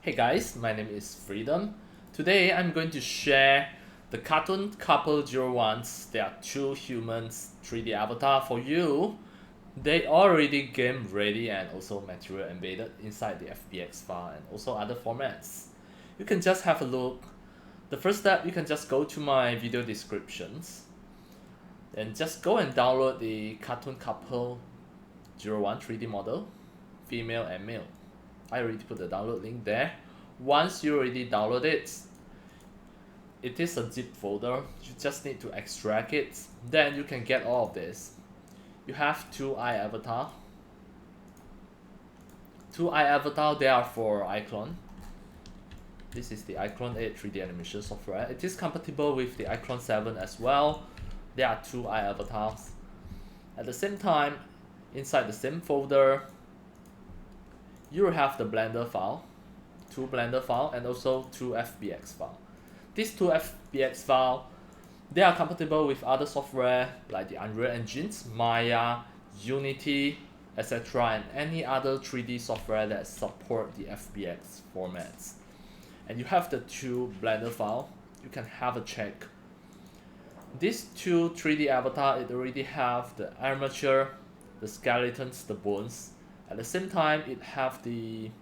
Hey guys, my name is Freedom. Today I'm going to share the cartoon couple 01s. They are two humans 3D avatar for you. They already game ready and also material embedded inside the FBX file and also other formats. You can just have a look. The first step, you can just go to my video descriptions and just go and download the cartoon couple 01 3D model, female and male. I already put the download link there. Once you already download it, it is a zip folder. You just need to extract it. Then you can get all of this. You have two eye avatar. Two eye avatar, they are for iClone. This is the iClone 8 3D animation software. It is compatible with the iClone 7 as well. There are two eye avatars. At the same time, inside the same folder, you will have the Blender file, two Blender file, and also two FBX file. These two FBX file, they are compatible with other software like the Unreal Engines, Maya, Unity, etc., and any other 3D software that support the FBX formats. And you have the two Blender file. You can have a check. These two 3D avatar, it already have the armature, the skeletons, the bones. At the same time, it have the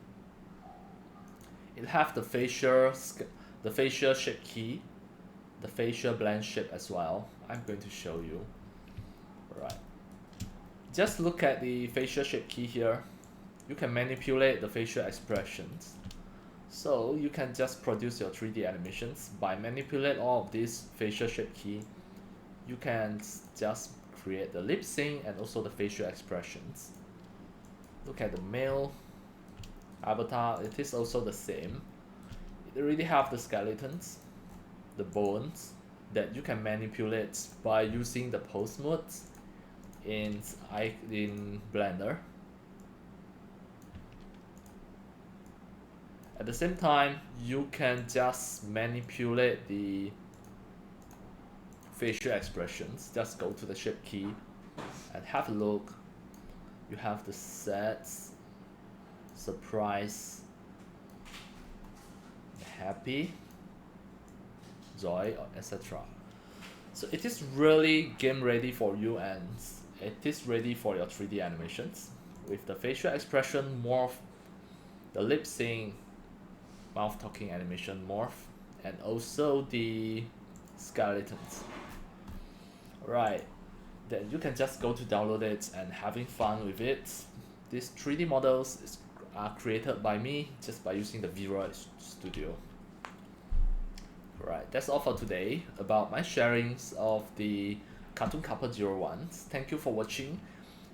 facial shape key, the facial blend shape as well. I'm going to show you. Alright. Just look at the facial shape key here. You can manipulate the facial expressions. So you can just produce your 3D animations by manipulate all of these facial shape key. You can just create the lip sync and also the facial expressions. Look at the male avatar, it is also the same. It already have the skeletons, the bones that you can manipulate by using the pose modes in Blender. At the same time, you can just manipulate the facial expressions. Just go to the shape key and have a look. You have the sets, surprise, happy, joy, etc. So it is really game ready for you and it is ready for your 3D animations with the facial expression morph, the lip sync, mouth talking animation morph, and also the skeletons. Right, then you can just go to download it and having fun with it. These 3D models are created by me just by using the Visual Studio. Right, that's all for today about my sharings of the Cartoon Couple 01s. Thank you for watching.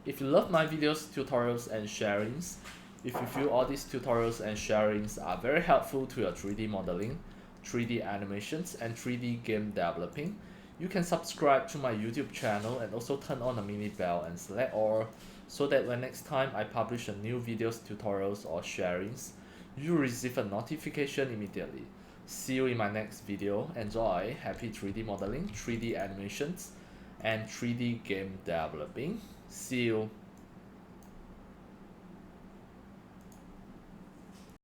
If you love my videos, tutorials, and sharings, if you feel all these tutorials and sharings are very helpful to your 3D modeling, 3D animations, and 3D game developing, you can subscribe to my YouTube channel and also turn on the mini bell and select all so that when next time I publish a new videos, tutorials, or sharings, you receive a notification immediately. See you in my next video. Enjoy. Happy 3D modeling, 3D animations, and 3D game developing. See you.